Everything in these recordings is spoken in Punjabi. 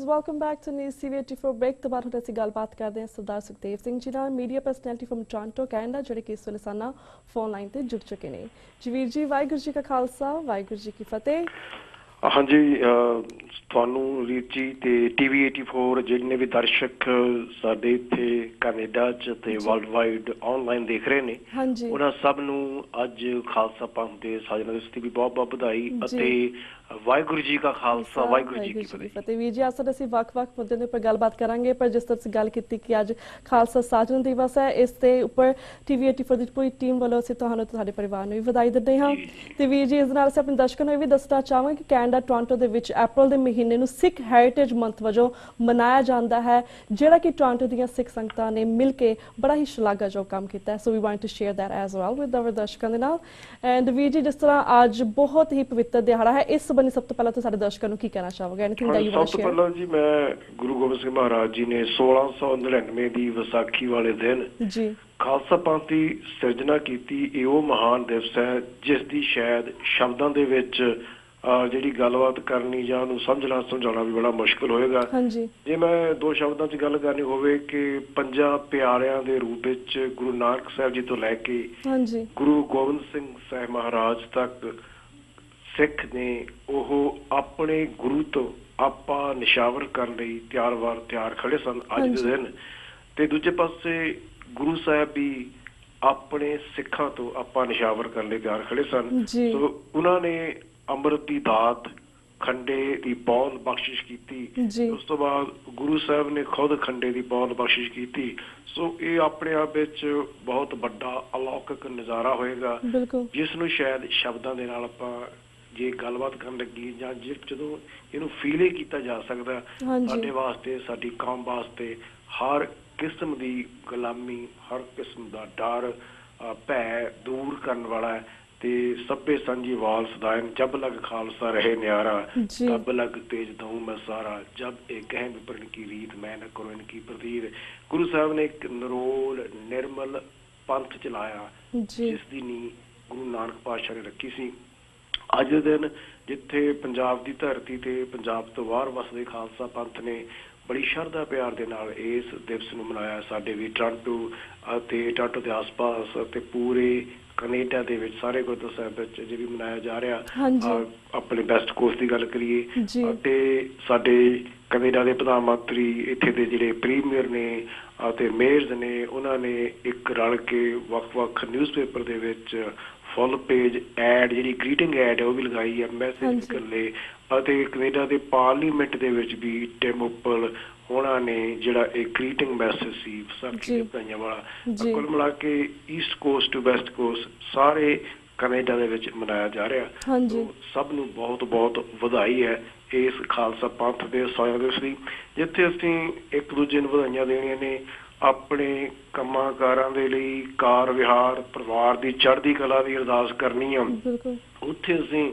welcome back to News TV84 break ਤੋਂ ਬਾਅਦ ਹੁਣ ਅਸੀਂ ਗੱਲਬਾਤ ਕਰਦੇ ਹਾਂ ਸਰਦਾਰ ਸੁਖਦੇਵ ਸਿੰਘ ਜੀ ਨਾਲ media personality from Toronto Canada ਜਿਹੜੇ ਕਿ ਇਸ ਵੇਲੇ ਸਾਨਾ ਫੋਨ ਲਾਈਨ ਤੇ ਜੁੜ ਚੁੱਕੇ ਨੇ। ਜਵੀਰ ਜੀ ਵਾਹਿਗੁਰੂ ਜੀ ਕਾ ਖਾਲਸਾ ਵਾਹਿਗੁਰੂ ਜੀ ਕੀ ਫਤਿਹ। हाँ जी ਤੁਹਾਨੂੰ ਰੀਤ ਜੀ ਤੇ TV84 ਜਿੰਨੇ ਵੀ ਦਰਸ਼ਕ ਸਾਡੇ ਇੱਥੇ ਕੈਨੇਡਾ ਚ ਤੇ ਵਰਲਡ ਵਾਈਡ ਆਨਲਾਈਨ ਦੇਖ ਰਹੇ ਨੇ ਉਹਨਾਂ ਸਭ ਨੂੰ ਅੱਜ ਖਾਲਸਾ ਪੰਥ ਦੇ ਸਾਜਨਾ ਦਿਵਸ ਦੀ ਵੀ ਬਹੁਤ ਬਹੁਤ ਵਧਾਈ ਅਤੇ ਵਾਹਿਗੁਰੂ ਜੀ ਕਾ ਖਾਲਸਾ ਵਾਹਿਗੁਰੂ ਜੀ ਕੀ ਫਤਿਹ। ਵੀਰ ਜੀ ਅਸਲ ਅਸੀਂ ਵੱਖ-ਵੱਖ ਮੁੱਦਿਆਂ ਦੇ ਉੱਪਰ ਗੱਲਬਾਤ ਕਰਾਂਗੇ ਪਰ ਜਿਸ ਤਰ੍ਹਾਂ ਅਸੀਂ ਗੱਲ ਕੀਤੀ ਕਿ ਅੱਜ ਖਾਲਸਾ ਸਾਜਨਾ ਦਿਵਸ ਹੈ ਇਸ ਦੇ ਉੱਪਰ TV84 ਦੀ ਪੂਰੀ ਟੀਮ ਵੱਲੋਂ ਅਸੀਂ ਤੁਹਾਨੂੰ ਤੇ ਤੁਹਾਡੇ ਪਰਿਵਾਰ ਨੂੰ ਵੀ ਵਧਾਈ ਦਿੰਦੇ ਹਾਂ ਤੇ ਵੀਰ ਜੀ ਇਸ ਨਾਲ ਅਸੀਂ ਆਪਣੇ ਦਰਸ਼ਕਾਂ ਨੂੰ ਇਹ ਵੀ ਦੱਸਣਾ ਚਾਹਾਂਗੇ ਕਿ ਕੈਨੇਡਾ ਟੋਰਾਂਟੋ ਦੇ ਵਿੱਚ ਅਪ੍ਰੈਲ ਦੇ ਮਹੀਨੇ ਨੂੰ ਸਿੱਖ ਹੈਰੀਟੇਜ ਮੰਥ ਵਜੋਂ ਮਨਾਇਆ ਜਾਂਦਾ ਹੈ ਜਿਹੜਾ ਕਿ ਟੋਰਾਂਟੋ ਦੀਆਂ ਸਿੱਖ ਸੰਗਤਾਂ ਨੇ ਮਿਲ ਕੇ ਬੜਾ ਹੀ ਸ਼ਲਾਘਾਯੋਗ ਕੰਮ ਕੀਤਾ ਹੈ। So we want to share that as well with our ਦਰਸ਼ਕਾਂ ਦੇ ਨਾਲ। ਐਂਡ ਵੀਰ ਜੀ ਜਿਸ ਤਰ੍ਹਾਂ ਅੱਜ ਬਹੁਤ ਹੀ ਪਵਿੱਤਰ ਦਿਹਾੜਾ ਹੈ ਇਸ ਸੰਬੰਧੀ ਸਭ ਤੋਂ ਪਹਿਲਾਂ ਤਾਂ ਸਾਡੇ ਦਰਸ਼ਕਾਂ ਨੂੰ ਕੀ ਕਹਿਣਾ ਚਾਹੋਗੇ? Anything that you want to share? ਸਭ ਤੋਂ ਪਹਿਲਾਂ ਜੀ ਮੈਂ ਗੁਰੂ ਗੋਬਿੰਦ ਸਿੰਘ ਮਹਾਰਾਜ ਜੀ ਨੇ 1699 ਦੀ ਵਿਸਾਖੀ ਵਾਲੇ ਦਿਨ ਜੀ ਖਾਲਸਾ ਪੰਥ ਦੀ ਸਿਰਜਣਾ ਕੀਤੀ। ਇਹ ਉਹ ਮਹਾਨ ਦਿਵਸ ਹੈ ਜਿਸ ਦੀ ਸ਼ਾਇਦ ਸ਼ਬਦਾਂ ਦੇ ਵਿੱਚ ਜਿਹੜੀ ਗੱਲਬਾਤ ਕਰਨੀ ਜਾਂ ਉਹਨੂੰ ਸਮਝਾਉਣਾ ਵੀ ਬੜਾ ਮੁਸ਼ਕਿਲ ਹੋਏਗਾ। ਜੇ ਮੈਂ ਦੋ ਸ਼ਬਦਾਂ 'ਚ ਗੱਲ ਕਰਨੀ ਹੋਵੇ ਕਿ ਪੰਜਾਂ ਪਿਆਰਿਆਂ ਦੇ ਰੂਪ ਵਿੱਚ ਗੁਰੂ ਨਾਨਕ ਸਾਹਿਬ ਜੀ ਤੋਂ ਲੈ ਕੇ ਗੁਰੂ ਗੋਬਿੰਦ ਸਿੰਘ ਸਾਹਿਬ ਮਹਾਰਾਜ ਤੱਕ ਸਿੱਖ ਨੇ ਉਹ ਆਪਣੇ ਗੁਰੂ ਤੋਂ ਆਪਾਂ ਨਿਸ਼ਾਵਰ ਕਰਨ ਲਈ ਤਿਆਰ ਖੜੇ ਸਨ ਅੱਜ ਦੇ ਦਿਨ। ਤੇ ਦੂਜੇ ਪਾਸੇ ਗੁਰੂ ਸਾਹਿਬ ਵੀ ਆਪਣੇ ਸਿੱਖਾਂ ਤੋਂ ਆਪਾਂ ਨਿਸ਼ਾਵਰ ਕਰਨ ਲਈ ਤਿਆਰ ਖੜੇ ਸਨ। ਸੋ ਉਹਨਾਂ ਨੇ ਅੰਮ੍ਰਿਤ ਦੀ ਦਾਤ ਖੰਡੇ ਦੀ ਬਹੁਤ ਬਖਸ਼ਿਸ਼ ਕੀਤੀ। ਉਸ ਤੋਂ ਬਾਅਦ ਗੁਰੂ ਸਾਹਿਬ ਨੇ ਖੁਦ ਖੰਡੇ ਦੀ ਬਹੁਤ ਬਖਸ਼ਿਸ਼ ਕੀਤੀ। ਸੋ ਇਹ ਆਪਣੇ ਆਪ ਵਿੱਚ ਬਹੁਤ ਵੱਡਾ ਅਲੌਕਿਕ ਨਜ਼ਾਰਾ ਹੋਏਗਾ ਜਿਸ ਨੂੰ ਸ਼ਾਇਦ ਸ਼ਬਦਾਂ ਦੇ ਨਾਲ ਆਪਾਂ ਜੇ ਗੱਲਬਾਤ ਕਰਨ ਲੱਗੀ ਜਾਂ ਜਦੋਂ ਇਹਨੂੰ ਫੀਲ ਹੀ ਕੀਤਾ ਜਾ ਸਕਦਾ ਸਾਡੇ ਵਾਸਤੇ ਸਾਡੀ ਕੌਮ ਵਾਸਤੇ ਹਰ ਕਿਸਮ ਦੀ ਗੁਲਾਮੀ ਹਰ ਕਿਸਮ ਦਾ ਡਰ ਭੈ ਦੂਰ ਕਰਨ ਵਾਲਾ ਤੇ ਸਭੇ ਸਾਂਝੀ ਵਾਲ ਸਦਾਇਨ ਜਬ ਲਗ ਖਾਲਸਾ ਰਹੇ ਨਿਆਰਾ ਤਬ ਲਗ ਤੇਜ ਦਊ ਮੈਂ ਸਾਰਾ ਜਬ ਇਹ ਕਹਿ ਵਿਪਰਨ ਕੀ ਰੀਤ ਮੈਂ ਨਾ ਕਰੋ ਇਨਕੀ ਪ੍ਰਤੀਤ। ਗੁਰੂ ਸਾਹਿਬ ਨੇ ਇੱਕ ਨਿਰੋਲ ਨਿਰਮਲ ਪੰਥ ਚਲਾਇਆ ਜਿਸ ਦੀ ਨੀਂਹ ਗੁਰੂ ਨਾਨਕ ਪਾਤਸ਼ਾਹ ਨੇ ਰੱਖੀ ਸੀ। ਅੱਜ ਦੇ ਦਿਨ ਜਿੱਥੇ ਪੰਜਾਬ ਦੀ ਧਰਤੀ ਤੇ ਪੰਜਾਬ ਤੋਂ ਬਾਹਰ ਵਸਦੇ ਖਾਲਸਾ ਪੰਥ ਨੇ ਬੜੀ ਸ਼ਰਧਾ ਪਿਆਰ ਦੇ ਨਾਲ ਇਸ ਦਿਵਸ ਨੂੰ ਮਨਾਇਆ। ਸਾਡੇ ਵੀ ਟੋਰਾਂਟੋ ਅਤੇ ਟੋਰਾਂਟੋ ਦੇ ਆਸ-ਪਾਸ ਅਤੇ ਪੂਰੇ ਕੈਨੇਡਾ ਦੇ ਵਿੱਚ ਸਾਰੇ ਗੁਰਦੁਆਰਾ ਸਾਹਿਬ ਵਿੱਚ ਅਜੇ ਵੀ ਮਨਾਇਆ ਜਾ ਰਿਹਾ। ਆਪਣੇ ਵੈਸਟ ਕੋਸਟ ਦੀ ਗੱਲ ਕਰੀਏ ਅਤੇ ਸਾਡੇ ਕੈਨੇਡਾ ਦੇ ਪ੍ਰਧਾਨ ਮੰਤਰੀ ਇੱਥੇ ਦੇ ਜਿਹੜੇ ਪ੍ਰੀਮੀਅਰ ਨੇ ਅਤੇ ਮੇਅਰਜ਼ ਨੇ ਉਹਨਾਂ ਨੇ ਇੱਕ ਰਲ ਕੇ ਵੱਖ-ਵੱਖ ਨਿਊਜ਼ਪੇਪਰ ਦੇ ਵਿੱਚ ਫੁੱਲ ਪੇਜ ਐਡ ਜਿਹੜੀ ਗ੍ਰੀਟਿੰਗ ਐਡ ਹੈ ਉਹ ਵੀ ਲਗਾਈ ਹੈ ਮੈਸੇਜ ਕਰਨ ਲਈ। ਅਤੇ ਕੈਨੇਡਾ ਦੇ ਪਾਰਲੀਮੈਂਟ ਦੇ ਵਿੱਚ ਵੀ ਟਿਮ ਉੱਪਲ ਉਹਨਾਂ ਨੇ ਜਿਹੜਾ ਇਹ ਗ੍ਰੀਟਿੰਗ ਮੈਸੇਜ ਸੀ ਵਿਸਾਖੀ ਦੇ ਵਧਾਈਆਂ ਵਾਲਾ ਕੁੱਲ ਮਿਲਾ ਕੇ east coast to west coast ਸਾਰੇ ਕੈਨੇਡਾ ਦੇ ਵਿੱਚ ਮਨਾਇਆ ਜਾ ਰਿਹਾ। ਸਭ ਨੂੰ ਬਹੁਤ ਬਹੁਤ ਵਧਾਈ ਹੈ ਇਸ ਖਾਲਸਾ ਪੰਥ ਦੇ ਸਾਜਨਾ ਦਿਵਸ ਦੀ ਜਿੱਥੇ ਅਸੀਂ ਇੱਕ ਦੂਜੇ ਨੂੰ ਵਧਾਈਆਂ ਦੇਣੀਆਂ ਨੇ ਆਪਣੇ ਕੰਮਾਂ ਕਾਰਾਂ ਦੇ ਲਈ ਕਾਰ ਵਿਹਾਰ ਪਰਿਵਾਰ ਦੀ ਚੜ੍ਹਦੀ ਕਲਾ ਦੀ ਅਰਦਾਸ ਕਰਨੀ ਆ। ਉੱਥੇ ਅਸੀਂ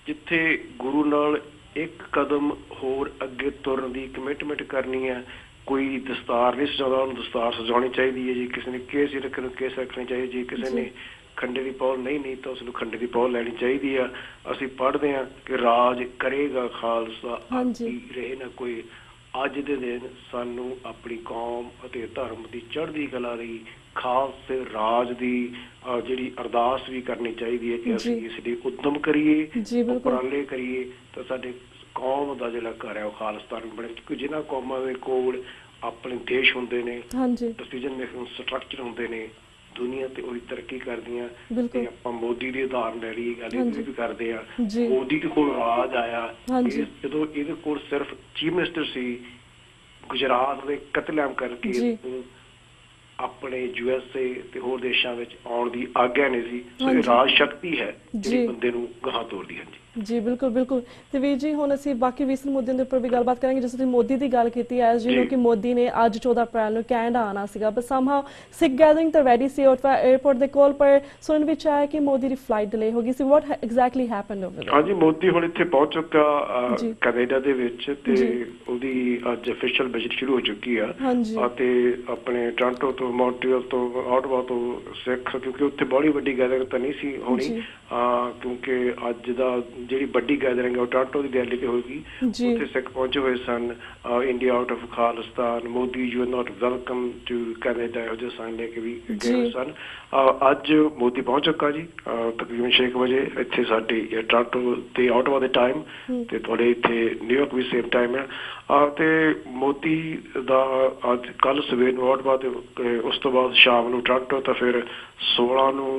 ਜਿੱਥੇ ਗੁਰੂ ਨਾਲ ਇੱਕ ਕਦਮ ਹੋਰ ਅੱਗੇ ਤੁਰਨ ਦੀ ਕਮਿਟਮੈਂਟ ਕਰਨੀ ਹੈ। ਕੋਈ ਦਸਤਾਰ ਨਹੀਂ ਸਜਾਉਂਦਾ ਉਹਨੂੰ ਦਸਤਾਰ ਸਜਾਉਣੀ ਚਾਹੀਦੀ ਹੈ। ਜੇ ਕਿਸੇ ਨੇ ਕੇਸ ਰੱਖਣ ਨੂੰ ਕੇਸ ਰੱਖਣੀ ਚਾਹੀਦੀ। ਜੇ ਕਿਸੇ ਨੇ ਖੰਡੇ ਦੀ ਪੌਲ ਨਹੀਂ ਤਾਂ ਉਸਨੂੰ ਖੰਡੇ ਦੀ ਪੌਲ ਲੈਣੀ ਚਾਹੀਦੀ ਆ। ਅਸੀਂ ਪੜ੍ਹਦੇ ਹਾਂ ਕਿ ਰਾਜ ਕਰੇਗਾ ਖਾਲਸਾ ਆਦਿ ਰਹੇ ਨਾ ਕੋਈ। ਅੱਜ ਦੇ ਦਿਨ ਸਾਨੂੰ ਆਪਣੀ ਕੌਮ ਅਤੇ ਧਰਮ ਦੀ ਚੜ੍ਹਦੀ ਕਲਾ ਲਈ ਖਾਲਸੇ ਰਾਜ ਦੀ ਜਿਹੜੀ ਅਰਦਾਸ ਵੀ ਕਰਨੀ ਚਾਹੀਦੀ ਹੈ ਕਿ ਅਸੀਂ ਇਸ ਲਈ ਉਦਮ ਕਰੀਏ ਉਪਰਾਲੇ ਕਰੀਏ ਤਾਂ ਸਾਡੇ ਕੌਮ ਦਾ ਜਿਹੜਾ ਘਰ ਹੈ ਉਹ ਖਾਲਿਸਤਾਨ ਬਣੇ। ਕਿਉਂਕਿ ਜਿਹਨਾਂ ਕੌਮਾਂ ਦੇ ਕੋਲ ਆਪਣੇ ਦੇਸ਼ ਹੁੰਦੇ ਨੇ ਡਿਸੀਜਨ ਮੇਕਿੰਗ ਸਟਰਕਚਰ ਹੁੰਦੇ ਨੇ ਦੁਨੀਆ ਤੇ ਉਹੀ ਤਰੱਕੀ ਕਰਦੀਆਂ। ਤੇ ਆਪਾਂ ਮੋਦੀ ਦੀ ਉਦਾਹਰਨ ਲੈ ਲਈਏ ਗੱਲ ਇਹ ਵੀ ਕਰਦੇ ਆ ਮੋਦੀ ਦੇ ਕੋਲ ਰਾਜ ਆਇਆ ਜਦੋਂ ਇਹਦੇ ਕੋਲ ਸਿਰਫ ਚੀਫ ਮਿਨਿਸਟਰ ਸੀ ਗੁਜਰਾਤ ਦੇ ਕਤਲੇਆਮ ਕਰਕੇ ਆਪਣੇ USA ਤੇ ਹੋਰ ਦੇਸ਼ਾਂ ਵਿੱਚ ਆਉਣ ਦੀ ਆਗਿਆ ਨਹੀਂ ਸੀ। ਸੋ ਇਹ ਰਾਜ ਸ਼ਕਤੀ ਹੈ ਜਿਹੜੀ ਬੰਦੇ ਨੂੰ ਗਾਹਾਂ ਤੋਰਦੀ ਹੈ। ਜੀ ਬਿਲਕੁਲ ਬਿਲਕੁਲ। ਤੇ ਵੀਰ ਜੀ ਹੁਣ ਅਸੀਂ ਬਾਕੀ ਵਿਸਨ ਮੁੱਦਿਆਂ ਦੇ ਉੱਪਰ ਵੀ ਗੱਲਬਾਤ ਕਰਾਂਗੇ। ਜਿਸ ਤੁਸੀਂ ਮੋਦੀ ਦੀ ਗੱਲ ਕੀਤੀ ਐਜ਼ ਯੂ ਨੋ ਕਿ ਮੋਦੀ ਨੇ ਅੱਜ 14 ਅਪ੍ਰੈਲ ਨੂੰ ਕੈਨੇਡਾ ਆਉਣਾ ਸੀਗਾ ਬਟ ਸਮਹਾਉ ਸਿੱਖ ਗੈਦਰਿੰਗ ਤਾਂ ਰੈਡੀ ਸੀ ਏਅਰਪੋਰਟ ਦੇ ਕੋਲ ਪਰ ਸੁਣਨ ਵਿੱਚ ਆਇਆ ਕਿ ਮੋਦੀ ਦੀ ਫਲਾਈਟ ਡਿਲੇ ਹੋ ਗਈ ਸੀ। ਵਾਟ ਐਗਜ਼ੈਕਟਲੀ ਹੈਪਨਡ ਓਵਰ ਦੇਅਰ? ਹਾਂਜੀ ਮੋਦੀ ਹੁਣ ਇੱਥੇ ਪਹੁੰਚ ਚੁੱਕਾ ਕੈਨੇਡਾ ਦੇ ਵਿੱਚ ਤੇ ਉਹਦੀ ਅੱਜ ਅਫੀਸ਼ੀਅਲ ਵਿਜ਼ਿਟ ਸ਼ੁਰੂ ਹੋ ਚੁੱਕੀ ਆ ਅਤੇ ਆਪਣੇ ਟੋਰਾਂਟੋ ਤੋਂ ਮੌਂਟਰੀਅਲ ਤੋਂ ਆਟਵਾ ਤੋਂ ਸਿੱਖ ਕਿਉਂਕਿ ਉੱਥੇ ਬੜੀ ਵੱਡੀ ਗੈਦਰਿੰਗ ਤਾਂ ਨਹੀਂ ਸੀ ਹੋਣੀ ਕਿਉਂਕਿ ਅੱਜ ਦਾ ਜਿਹੜੀ ਵੱਡੀ ਗੈਦਰਿੰਗ ਹੈ ਉਹ ਟੋਰਾਂਟੋ ਦੀ ਦਿੱਲੀ ਤੇ ਹੋਏਗੀ। ਉੱਥੇ ਸਿੱਖ ਪਹੁੰਚੇ ਹੋਏ ਸਨ। India out of Khalistan, Modi you are not welcome to Canada, ਇਹੋ ਜਿਹੇ ਸਾਈਨ ਲੈ ਕੇ ਵੀ ਗਏ ਹੋਏ ਸਨ। ਅੱਜ ਮੋਦੀ ਪਹੁੰਚ ਚੁੱਕਾ ਜੀ ਤਕਰੀਬਨ 6 ਵਜੇ ਇੱਥੇ ਸਾਡੇ ਟੋਰਾਂਟੋ ਤੇ ਆਟਵਾ ਦੇ ਟਾਈਮ, ਤੇ ਤੁਹਾਡੇ ਇੱਥੇ ਨਿਊਯਾਰਕ ਵੀ ਸੇਮ ਟਾਈਮ ਹੈ। ਤੇ ਮੋਦੀ ਦਾ ਅੱਜ ਕੱਲ੍ਹ ਸਵੇਰ ਨੂੰ ਆਟਵਾ ਤੇ ਉਸ ਤੋਂ ਬਾਅਦ ਸ਼ਾਮ ਨੂੰ ਟੋਰਾਂਟੋ, ਤਾਂ ਫਿਰ 16 ਨੂੰ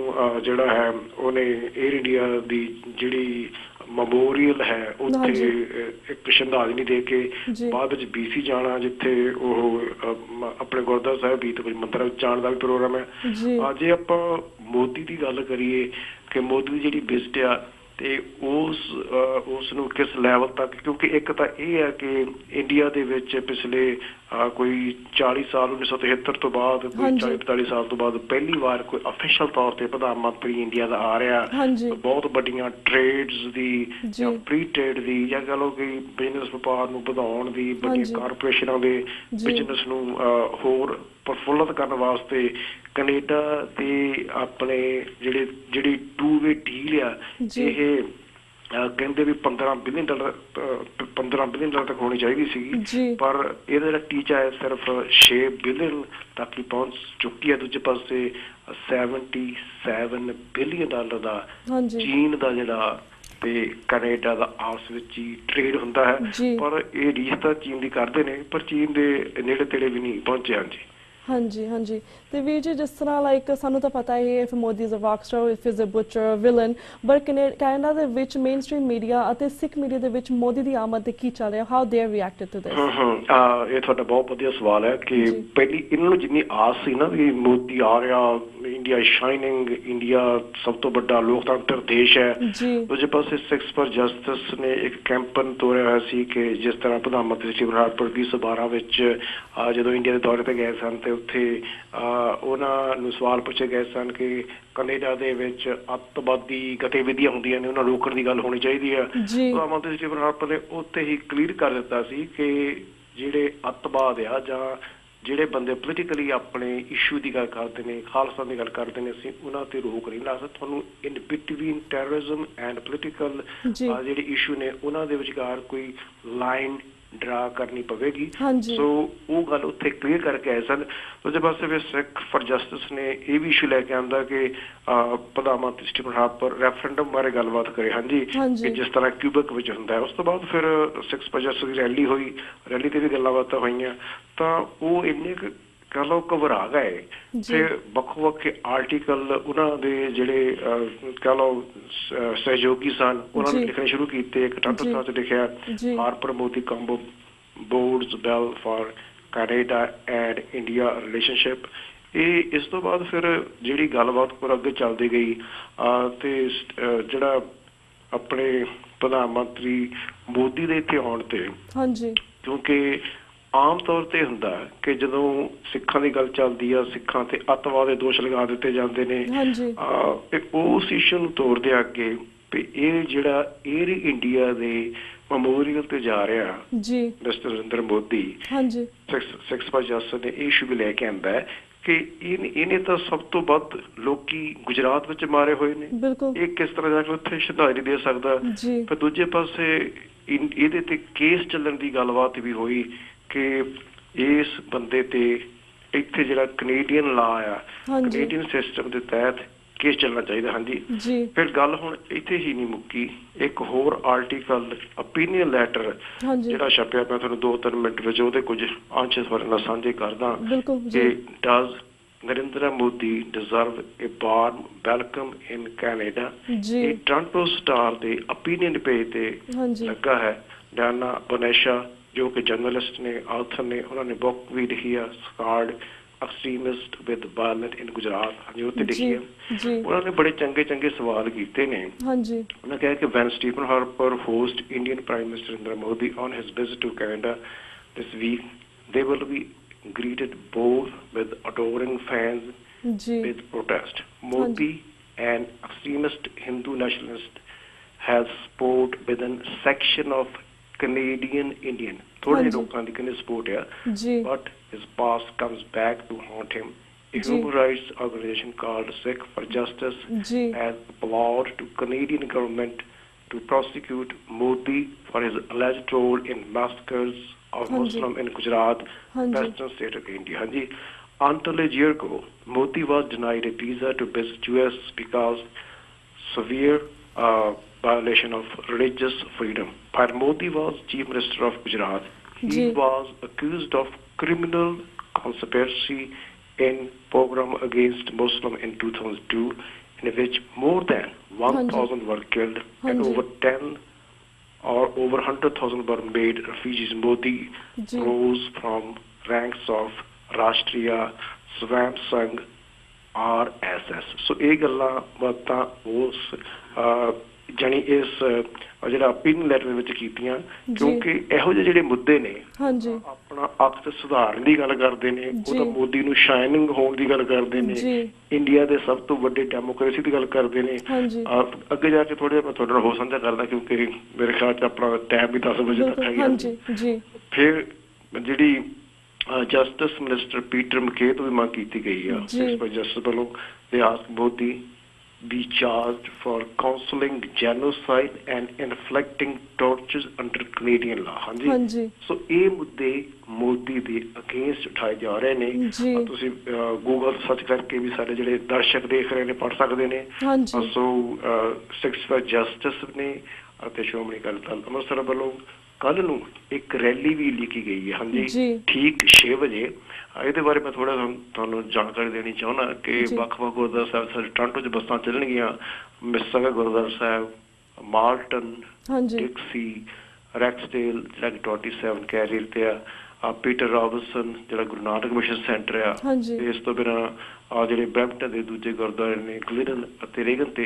ਜਿਹੜਾ ਹੈ ਉਹਨੇ ਏਅਰ ਇੰਡੀਆ ਦੀ ਜਿਹੜੀ ਮੈਮੋਰੀਅਲ ਹੈ ਉੱਥੇ ਇੱਕ ਸ਼ਰਧਾਂਜਲੀ ਦੇ ਕੇ ਬਾਅਦ ਵਿੱਚ BC ਜਾਣਾ, ਜਿੱਥੇ ਉਹ ਆਪਣੇ ਗੁਰਦੁਆਰਾ ਸਾਹਿਬ ਵੀ ਤੇ ਕੁਝ ਮੰਦਰਾਂ ਵਿੱਚ ਜਾਣ ਦਾ ਵੀ ਪ੍ਰੋਗਰਾਮ ਹੈ। ਜੇ ਆਪਾਂ ਮੋਦੀ ਦੀ ਗੱਲ ਕਰੀਏ ਕਿ ਮੋਦੀ ਦੀ ਜਿਹੜੀ ਵਿਜ਼ਿਟ ਆ ਤੇ ਉਸ ਨੂੰ ਕਿਸ ਲੈਵਲ ਤੱਕ, ਕਿਉਂਕਿ ਇੱਕ ਤਾਂ ਇਹ ਹੈ ਕਿ ਇੰਡੀਆ ਦੇ ਵਿੱਚ ਪਿਛਲੇ ਕੋਈ 40 ਸਾਲ 1973 ਤੋਂ ਬਾਅਦ, ਕੋਈ 40-45 ਸਾਲ ਤੋਂ ਬਾਅਦ ਪਹਿਲੀ ਵਾਰ ਕੋਈ ਅਫੀਸ਼ੀਅਲ ਤੌਰ ਤੇ ਪ੍ਰਧਾਨ ਮੰਤਰੀ ਇੰਡੀਆ ਦਾ ਆ ਰਿਹਾ। ਬਹੁਤ ਵੱਡੀਆਂ ਟ੍ਰੇਡਸ ਦੀ ਜਾਂ ਫ੍ਰੀ ਟ੍ਰੇਡ ਦੀ ਜਾਂ ਕਹ ਲਓ ਕਿ ਬਿਜ਼ਨਸ ਵਪਾਰ ਨੂੰ ਵਧਾਉਣ ਦੀ, ਵੱਡੀਆਂ ਕਾਰਪੋਰੇਸ਼ਨਾਂ ਦੇ ਬਿਜ਼ਨਸ ਨੂੰ ਹੋਰ ਪ੍ਰਫੁੱਲਤ ਕਰਨ ਵਾਸਤੇ ਕੈਨੇਡਾ ਦੇ ਆਪਣੇ ਜਿਹੜੀ 2-ਵੇ ਡੀਲ ਆ, ਇਹ ਕਹਿੰਦੇ ਵੀ $15 ਬਿਲੀਅਨ ਤੱਕ ਹੋਣੀ ਚਾਹੀਦੀ ਸੀਗੀ, ਪਰ ਇਹਦਾ ਜਿਹੜਾ ਟੀਚਾ ਹੈ ਸਿਰਫ $6 ਬਿਲੀਅਨ ਤੱਕ ਹੀ ਪਹੁੰਚ ਚੁੱਕੀ ਹੈ। ਦੂਜੇ ਪਾਸੇ $77 ਬਿਲੀਅਨ ਦਾ ਚੀਨ ਦਾ ਜਿਹੜਾ ਤੇ ਕੈਨੇਡਾ ਦਾ ਆਪਸ ਵਿੱਚ ਹੀ ਟ੍ਰੇਡ ਹੁੰਦਾ ਹੈ, ਪਰ ਇਹ ਰੀਸ ਤਾਂ ਚੀਨ ਦੀ ਕਰਦੇ ਨੇ, ਪਰ ਚੀਨ ਦੇ ਨੇੜੇ ਤੇੜੇ ਵੀ ਨਹੀਂ ਪਹੁੰਚੇ। ਹਾਂਜੀ ਤੇ ਵੀਰ ਜੀ, ਜਿਸ ਤਰ੍ਹਾਂ ਲਾਈਕ ਸਾਨੂੰ ਤਾਂ ਪਤਾ ਹੀ ਹੈ if Modi is a rock star, if is a butcher villain, but Canada ਦੇ ਵਿੱਚ ਮੇਨ ਸਟ੍ਰੀਮ ਮੀਡੀਆ ਅਤੇ ਸਿੱਖ ਮੀਡੀਆ ਦੇ ਵਿੱਚ ਮੋਦੀ ਦੀ ਆਮਦ ਤੇ ਕੀ ਚੱਲ ਰਿਹਾ, ਹਾਊ ਦੇ ਆਰ ਰਿਐਕਟਡ ਟੂ ਦਿਸ? ਇਹ ਤੁਹਾਡਾ ਬਹੁਤ ਵਧੀਆ ਸਵਾਲ ਹੈ ਕਿ ਪਹਿਲੀ ਇਹਨਾਂ ਨੂੰ ਜਿੰਨੀ ਆਸ ਸੀ ਨਾ ਵੀ ਮੋਦੀ ਆ ਰਿਹਾ, ਇੰਡੀਆ ਸ਼ਾਈਨਿੰਗ, ਇੰਡੀਆ ਸਭ ਤੋਂ ਵੱਡਾ ਲੋਕਤੰਤਰ ਦੇਸ਼ ਹੈ। ਦੂਜੇ ਪਾਸੇ ਸਿੱਖਸ ਫॉर ਜਸਟਿਸ ਨੇ ਇੱਕ ਕੈਂਪੇਨ ਤੋਰਿਆ ਹੋਇਆ ਸੀ ਕਿ ਜਿਸ ਤਰ੍ਹਾਂ ਪ੍ਰਧਾਨ ਮੰਤਰੀ ਸ੍ਰੀ ਬਰਾੜਪੁਰ 2012 ਵਿੱਚ ਜਦੋਂ ਇੰਡੀਆ ਦੇ ਦੌਰੇ ਤੇ ਗਏ ਸਨ ਤੇ ਉੱਥੇ ਉਹਨਾਂ ਨੂੰ ਸਵਾਲ ਪੁੱਛੇ ਗਏ ਸਨ ਕਿ ਕੈਨੇਡਾ ਦੇ ਵਿੱਚ ਅੱਤਵਾਦੀ ਗਤੀਵਿਧੀਆਂ ਹੁੰਦੀਆਂ ਨੇ, ਉਹਨਾਂ ਨੂੰ ਰੋਕਣ ਦੀ ਗੱਲ ਹੋਣੀ ਚਾਹੀਦੀ ਹੈ। ਪ੍ਰਧਾਨ ਮੰਤਰੀ ਸ੍ਰੀ ਬਰਾੜਪੁਰ ਨੇ ਉੱਥੇ ਹੀ ਕਲੀਅਰ ਕਰ ਦਿੱਤਾ ਸੀ ਕਿ ਜਿਹੜੇ ਅੱਤਵਾਦ ਆ ਜਾਂ ਜਿਹੜੇ ਬੰਦੇ ਪੋਲੀਟੀਕਲੀ ਆਪਣੇ ਇਸ਼ੂ ਦੀ ਗੱਲ ਕਰਦੇ ਨੇ, ਖਾਲਸਾ ਦੀ ਗੱਲ ਕਰਦੇ ਨੇ, ਅਸੀਂ ਉਹਨਾਂ ਤੇ ਰੋਕ ਨਹੀਂ ਲਾ ਸਕਦੇ। ਤੁਹਾਨੂੰ in between terrorism and political ਜਿਹੜੇ ਇਸ਼ੂ ਨੇ ਉਹਨਾਂ ਦੇ ਵਿਚਕਾਰ ਕੋਈ ਲਾਈਨ ਡਰਾ ਕਰਨੀ ਪਵੇਗੀ। ਸੋ ਉਹ ਗੱਲ ਉੱਥੇ ਕਲੀਅਰ ਕਰਕੇ ਆਏ ਸਨ। ਦੂਜੇ ਪਾਸੇ ਫਿਰ ਸਿੱਖ ਫॉर ਜਸਟਿਸ ਨੇ ਇਹ ਵੀ ਇਸ਼ੂ ਲੈ ਕੇ ਆਂਦਾ ਕਿ ਪ੍ਰਧਾਨ ਮੰਤਰੀ ਸਟੀਫਨ ਹਾਰਪਰ ਰੈਫਰੈਂਡਮ ਬਾਰੇ ਗੱਲਬਾਤ ਕਰੇ, ਕਿ ਜਿਸ ਤਰ੍ਹਾਂ ਕਿਊਬਕ ਵਿੱਚ ਹੁੰਦਾ ਹੈ। ਉਸ ਤੋਂ ਬਾਅਦ ਫਿਰ ਸਿੱਖ ਫॉर ਜਸਟਿਸ ਦੀ ਰੈਲੀ ਹੋਈ, ਰੈਲੀ ਤੇ ਵੀ ਗੱਲਾਂ ਬਾਤਾਂ ਹੋਈਆਂ, ਤਾਂ ਉਹ ਇੰਨੇ ਕਹ ਲਓ ਘਬਰਾ ਗਏ ਤੇ ਵੱਖ-ਵੱਖ ਆਰਟੀਕਲ ਉਹਨਾਂ ਦੇ ਜਿਹੜੇ ਕਹ ਲਓ ਸਹਿਯੋਗੀ ਸਨ ਉਹਨਾਂ ਨੇ ਲਿਖਣੇ ਸ਼ੁਰੂ ਕੀਤੇ। ਇੱਕ ਟਾਟਾ ਚ ਲਿਖਿਆ Harper Modi combo boards bell for Canada and India relationship. ਇਹ ਇਸ ਤੋਂ ਬਾਅਦ ਫਿਰ ਜਿਹੜੀ ਗੱਲਬਾਤ ਪਰ ਅੱਗੇ ਚੱਲਦੀ ਗਈ ਤੇ ਜਿਹੜਾ ਆਪਣੇ ਪ੍ਰਧਾਨ ਮੰਤਰੀ ਮੋਦੀ ਦੇ ਇੱਥੇ ਆਉਣ ਤੇ, ਕਿਉਂਕਿ ਆਮ ਤੌਰ ਤੇ ਹੁੰਦਾ ਕਿ ਜਦੋਂ ਸਿੱਖਾਂ ਦੀ ਗੱਲ ਚੱਲਦੀ ਆ, ਸਿੱਖਾਂ ਤੇ ਅੱਤਵਾਦ ਦੇ ਦੋਸ਼ ਲਗਾ ਦਿੱਤੇ ਜਾਂਦੇ ਨੇ, ਉਸ ਇਸ਼ੂ ਨੂੰ ਤੋਰਦੇ ਅੱਗੇ ਵੀ ਇਹ ਜਿਹੜਾ ਏਅਰ ਇੰਡੀਆ ਦੇ ਮੈਮੋਰੀਅਲ ਤੇ ਜਾ ਰਿਹਾ mister Narendra Modi, Sikhs for justice ਨੇ ਇਹ ਇਸ਼ੂ ਵੀ ਲੈ ਕੇ ਆਂਦਾ ਹੈ ਕਿ ਇਹਨੇ ਤਾਂ ਸਭ ਤੋਂ ਵੱਧ ਲੋਕੀ ਗੁਜਰਾਤ ਵਿੱਚ ਮਾਰੇ ਹੋਏ ਨੇ, ਇਹ ਕਿਸ ਤਰ੍ਹਾਂ ਜਾ ਕੇ ਉੱਥੇ ਸ਼ਰਧਾਂਜਲੀ ਦੇ ਸਕਦਾ। ਫਿਰ ਦੂਜੇ ਪਾਸੇ ਇਹਦੇ ਤੇ ਕੇਸ ਚੱਲਣ ਦੀ ਗੱਲਬਾਤ ਵੀ ਹੋਈ ਕਿ ਇਸ ਬੰਦੇ ਤੇ ਇੱਥੇ ਜਿਹੜਾ ਕੈਨੇਡੀਅਨ ਲਾ ਆ, ਕੈਨੇਡੀਅਨ ਸਿਸਟਮ ਦੇ ਤਹਿਤ ਕੇਸ ਚੱਲਣਾ ਚਾਹੀਦਾ। ਫਿਰ ਗੱਲ ਹੁਣ ਇੱਥੇ ਹੀ ਨਹੀਂ ਮੁੱਕੀ। ਇੱਕ ਹੋਰ ਆਰਟੀਕਲ ਓਪੀਨੀਅਨ ਲੈਟਰ ਜਿਹੜਾ ਛਪਿਆ, ਮੈਂ ਤੁਹਾਨੂੰ 2-3 ਮਿੰਟ ਵਿੱਚ ਉਹਦੇ ਕੁਝ ਅੰਸ਼ ਇਸ ਬਾਰੇ ਨਾਲ ਸਾਂਝੇ ਕਰਦਾ ਕਿ does Narendra Modi deserve a warm welcome in Canada. ਇਹ ਟੋਰਾਂਟੋ ਸਟਾਰ ਦੇ ਓਪੀਨੀਅਨ ਪੇਜ ਤੇ ਲੱਗਾ ਹੈ। ਡਾਨਾ ਬਨੇਸ਼ਾ ਜੋ ਕਿ ਜਰਨਲਿਸਟ ਨੇ, ਆਥਰ ਨੇ, ਉਹਨਾਂ ਨੇ ਬੁੱਕ ਵੀ ਲਿਖੀ ਆ ਸਕਾਰਡ ਐਕਸਟ੍ਰੀਮਿਸਟ ਵਿਦ ਵਾਇਲੈਂਟ ਇਨ ਗੁਜਰਾਤ, ਉੱਤੇ ਲਿਖੀ ਹੈ। ਉਹਨਾਂ ਨੇ ਬੜੇ ਚੰਗੇ ਸਵਾਲ ਕੀਤੇ ਨੇ। ਉਹਨਾਂ ਕਿਹਾ ਕਿ when Stephen Harper host Indian prime minister Narendra Modi on his visit to Canada this week, they will be greeted both with adoring fans, with protest. Modi, an extremist Hindu nationalist, has support within section of Canadian Indian. थोड़े लोगों की कहने support है, but his past comes back to haunt him. A human rights organization called Sikh for Justice has applauded to Canadian government to prosecute Modi for his alleged role in massacres of Muslim in Gujarat, western state of India. Hanji, until a year ago, Modi was denied a visa to visit US because severe violation of religious freedom. While Modi was Chief Minister of Gujarat, he was accused of criminal conspiracy in pogrom against Muslim in 2002, in which more than 1,000 were killed and over 10 or over 100,000 were made refugees. Modi rose from ranks of Rashtriya Swayam Sangh RSS. So ਇਹ ਗੱਲਾਂ ਬਾਤਾਂ ਉਸ ਜਾਨੀ ਇਸ ਜਿਹੜਾ opinion letter ਦੇ ਵਿੱਚ ਕੀਤੀਆਂ, ਕਿਉਂਕਿ ਇਹੋ ਜਿਹੇ ਜਿਹੜੇ ਮੁੱਦੇ ਨੇ ਆਪਣਾ ਅਕਸ ਸੁਧਾਰਨ ਦੀ ਗੱਲ ਕਰਦੇ ਨੇ, ਉਹ ਤਾਂ ਮੋਦੀ ਨੂੰ ਸ਼ਾਈਨਿੰਗ ਹੋਣ ਦੀ ਗੱਲ ਕਰਦੇ ਨੇ, ਇੰਡੀਆ ਦੇ ਸਭ ਤੋਂ ਵੱਡੇ ਡੈਮੋਕ੍ਰੇਸੀ ਦੀ ਗੱਲ ਕਰਦੇ ਨੇ। ਅੱਗੇ ਜਾ ਕੇ ਥੋੜਾ ਜਿਹਾ ਮੈਂ ਤੁਹਾਡੇ ਨਾਲ ਹੋ ਸਾਂਝਾ ਕਰਦਾ, ਕਿਉਂਕਿ ਮੇਰੇ ਖਿਆਲ ਚ ਆਪਣਾ ਟਾਈਮ ਵੀ 10 ਵਜੇ ਤੱਕ ਹੈਗਾ। ਫਿਰ ਜਿਹੜੀ ਜਸਟਿਸ ਮਿਨਿਸਟਰ ਪੀਟਰ ਮਕੇਹ ਤੋਂ ਵੀ ਮੰਗ ਕੀਤੀ ਗਈ ਆ ਜਸਟਿਸ ਵੱਲੋਂ, they ask Modi be charged for counseling genocide and inflicting tortures under Canadian law. ਹਾਂਜੀ ਸੋ ਇਹ ਮੁੱਦੇ ਮੋਦੀ ਦੇ ਅਗੇਂਸਟ ਉਠਾਏ ਜਾ ਰਹੇ ਨੇ। ਤੁਸੀਂ ਗੂਗਲ ਸਰਚ ਕਰਕੇ ਵੀ ਸਾਡੇ ਜਿਹੜੇ ਦਰਸ਼ਕ ਦੇਖ ਰਹੇ ਨੇ ਪੜ੍ਹ ਸਕਦੇ ਨੇ। ਸੋ 6 ਜਸਟਿਸ ਨੇ ਅਤੇ ਸ਼੍ਰੋਮਣੀ ਅਕਾਲੀ ਦਲ ਅੰਮ੍ਰਿਤਸਰ ਵੱਲੋਂ ਕੱਲ ਨੂੰ ਇੱਕ ਰੈਲੀ ਵੀ ਲਿਖੀ ਗਈ ਹੈ। ਹਾਂਜੀ, ਠੀਕ 6 ਵਜੇ। ਇਹਦੇ ਬਾਰੇ ਮੈਂ ਥੋੜਾ ਤੁਹਾਨੂੰ ਜਾਣਕਾਰੀ ਦੇਣੀ ਚਾਹੁੰਦਾ ਕਿ ਵੱਖ-ਵੱਖ ਗੁਰਦੁਆਰਾ ਸਾਹਿਬ ਸਾਡੇ ਟੋਰਾਂਟੋ 'ਚ ਬੱਸਾਂ ਚੱਲਣਗੀਆਂ। ਮਿਸਿਸਾਗਾ ਗੁਰਦੁਆਰਾ ਸਾਹਿਬ, ਮਾਲਟਨ, ਡਿਕਸੀ, ਰੈਕਸਡੇਲ ਜਿਹੜਾ ਕਿ 27 ਕੈਰੀਅਰ ਤੇ ਆ, ਪੀਟਰ ਰੋਬਿਨਸਨ ਜਿਹੜਾ ਗੁਰੂ ਨਾਨਕ ਮਿਸ਼ਨ ਸੈਂਟਰ ਆ, ਇਸ ਤੋਂ ਬਿਨਾਂ ਜਿਹੜੇ ਬਰੈਂਪਟਨ ਦੇ ਦੂਜੇ ਗੁਰਦੁਆਰੇ ਨੇ ਗਲਿਡਨ ਅਤੇ ਰੇਗਨ ਤੇ,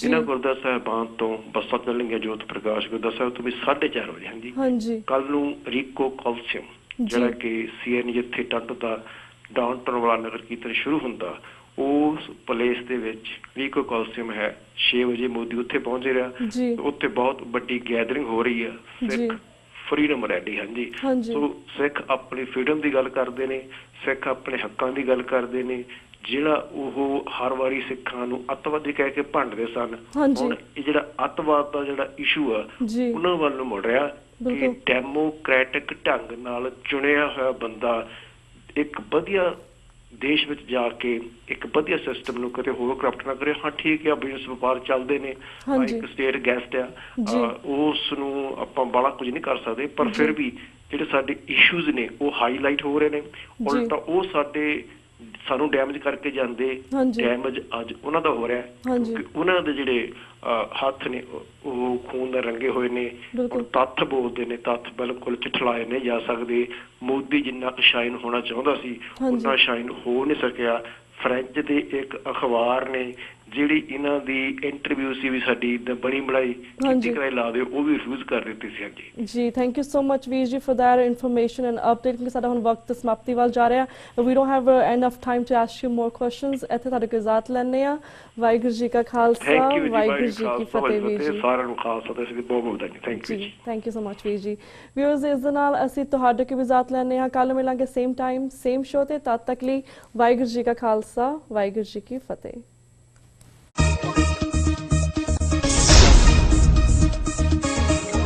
ਇਹਨਾਂ ਗੁਰਦੁਆਰਾ ਸਾਹਿਬਾਨ ਤੋਂ ਬੱਸਾਂ ਚੱਲਣਗੀਆਂ ਜੋਤ ਪ੍ਰਕਾਸ਼ ਗੁਰਦੁਆਰਾ ਸਾਹਿਬ ਤੋਂ ਵੀ 4:30 ਵਜੇ। ਹਾਂਜੀ, ਕੱਲ ਨੂੰ ਰੀਕੋ ਕੋਲਸੀਅਮ ਜਿਹੜਾ ਕਿ CN ਜਿੱਥੇ ਟੋਰਾਂਟੋ ਦਾ ਡਾਊਨਟਾਊਨ ਵਾਲਾ ਨਗਰ ਕੀਰਤਨ ਸ਼ੁਰੂ ਹੁੰਦਾ, ਉਸ ਪਲੇਸ ਦੇ ਵਿੱਚ ਰੀਕੋ ਕੋਲਸੀਅਮ ਹੈ। 6 ਵਜੇ ਮੋਦੀ ਉੱਥੇ ਪਹੁੰਚ ਰਿਹਾ। ਉੱਥੇ ਬਹੁਤ ਵੱਡੀ ਗੈਦਰਿੰਗ ਹੋ ਰਹੀ ਆ, ਸਿੱਖ ਫਰੀडम ਰੈਲੀ। ਹਾਂਜੀ, ਸੋ ਸਿੱਖ ਆਪਣੀ ਫਰੀडम ਦੀ ਗੱਲ ਕਰਦੇ ਨੇ, ਸਿੱਖ ਆਪਣੇ ਹੱਕਾਂ ਦੀ ਗੱਲ ਕਰਦੇ ਨੇ। ਜਿਹੜਾ ਉਹ ਹਰ ਵਾਰੀ ਸਿੱਖਾਂ ਨੂੰ ਅੱਤਵਾਦੀ ਕਹਿ ਕੇ ਭੰਡਦੇ ਸਨ, ਹੁਣ ਇਹ ਜਿਹੜਾ ਅੱਤਵਾਦ ਦਾ ਜਿਹੜਾ ਇਸ਼ੂ ਆ ਉਹਨਾਂ ਵੱਲ ਨੂੰ ਮੁੜ ਰਿਹਾ ਕਿ ਡੈਮੋਕ੍ਰੈਟਿਕ ਢੰਗ ਨਾਲ ਚੁਣਿਆ ਹੋਇਆ ਬੰਦਾ ਇੱਕ ਵਧੀਆ ਦੇਸ਼ ਵਿੱਚ ਜਾ ਕੇ ਇੱਕ ਵਧੀਆ ਸਿਸਟਮ ਨੂੰ ਕਿਤੇ ਹੋਰ ਕਰਪਟ ਨਾ ਕਰੇ। ਹਾਂ ਠੀਕ ਆ, ਬਿਜ਼ਨਸ ਵਪਾਰ ਚੱਲਦੇ ਨੇ, ਇੱਕ ਸਟੇਟ ਗੈਸਟ ਆ, ਉਸ ਨੂੰ ਆਪਾਂ ਬੜਾ ਕੁਝ ਨਹੀਂ ਕਰ ਸਕਦੇ, ਪਰ ਫਿਰ ਵੀ ਜਿਹੜੇ ਸਾਡੇ ਇਸ਼ੂਜ਼ ਨੇ ਉਹ ਹਾਈਲਾਈਟ ਹੋ ਰਹੇ ਨੇ। ਉਲਟਾ ਉਹ ਸਾਨੂੰ ਡੈਮੇਜ ਕਰਕੇ ਜਾਂਦੇ, ਡੈਮੇਜ ਅੱਜ ਉਹਨਾਂ ਦਾ ਹੋ ਰਿਹਾ ਕਿਉਂਕਿ ਉਹਨਾਂ ਦੇ ਜਿਹੜੇ ਹੱਥ ਨੇ ਉਹ ਖੂਨ ਦਾ ਰੰਗੇ ਹੋਏ ਨੇ। ਤੱਥ ਬੋਲਦੇ ਨੇ, ਤੱਥ ਬਿਲਕੁਲ ਝਿਠਲਾਏ ਨਹੀਂ ਜਾ ਸਕਦੇ। ਮੋਦੀ ਜਿੰਨਾ ਕੁ ਸ਼ਾਈਨ ਹੋਣਾ ਚਾਹੁੰਦਾ ਸੀ ਉਨਾ ਸ਼ਾਈਨ ਹੋ ਨਹੀਂ ਸਕਿਆ। ਫਰੈਂਚ ਦੇ ਇੱਕ ਅਖਬਾਰ ਨੇ ਜਿਹੜੀ ਇਹਨਾਂ ਦੀ ਇੰਟਰਵਿਊ ਸੀ ਵੀ ਸਾਡੀ ਬਣੀ ਬਣਾਈ ਕੀਤੀ ਕਰਾਈ ਲਾ ਦਿਓ, ਉਹ ਵੀ ਰਿਫਿਊਜ਼ ਕਰ ਦਿੱਤੀ ਸੀ। ਹਾਂਜੀ ਜੀ, ਥੈਂਕ ਯੂ ਸੋ ਮਚ ਵੀਰ ਜੀ for that information and update. ਕਿਉਂਕਿ ਸਾਡਾ ਹੁਣ ਵਕਤ ਸਮਾਪਤੀ ਵੱਲ ਜਾ ਰਿਹਾ, we don't have enough time to ask you more questions. ਇੱਥੇ ਤੁਹਾਡੇ ਕੋਲ ਇਜਾਜ਼ਤ ਲੈਂਦੇ ਆ। ਵਾਹਿਗੁਰੂ ਜੀ ਕਾ ਖਾਲਸਾ, ਵਾਹਿਗੁਰੂ ਜੀ ਕੀ ਫਤਿਹ। ਵੀਰ ਜੀ ਸਾਰਿਆਂ ਨੂੰ ਖਾਲਸਾ ਤੇ ਬਹੁਤ ਬਹੁਤ ਧੰਨਵਾਦ। ਥੈਂਕ ਯੂ ਜੀ, ਥੈਂਕ ਯੂ ਸੋ ਮਚ ਵੀਰ ਜੀ। ਵਿਊਅਰਸ, ਇਸ ਦੇ ਨਾਲ ਅਸੀਂ ਤੁਹਾਡੇ ਕੋਲ ਇਜਾਜ਼ਤ ਲੈਂਦੇ ਹਾਂ। ਕੱਲ ਮਿਲਾਂਗੇ ਸੇਮ ਟਾਈਮ ਸੇਮ ਸ਼ੋਅ ਤੇ। ਤਦ ਤੱਕ ਲਈ ਵਾਹਿਗੁਰੂ ਜੀ ਕਾ ਖਾਲਸਾ, ਵਾਹਿਗੁਰੂ ਜੀ ਕੀ ਫਤਿਹ।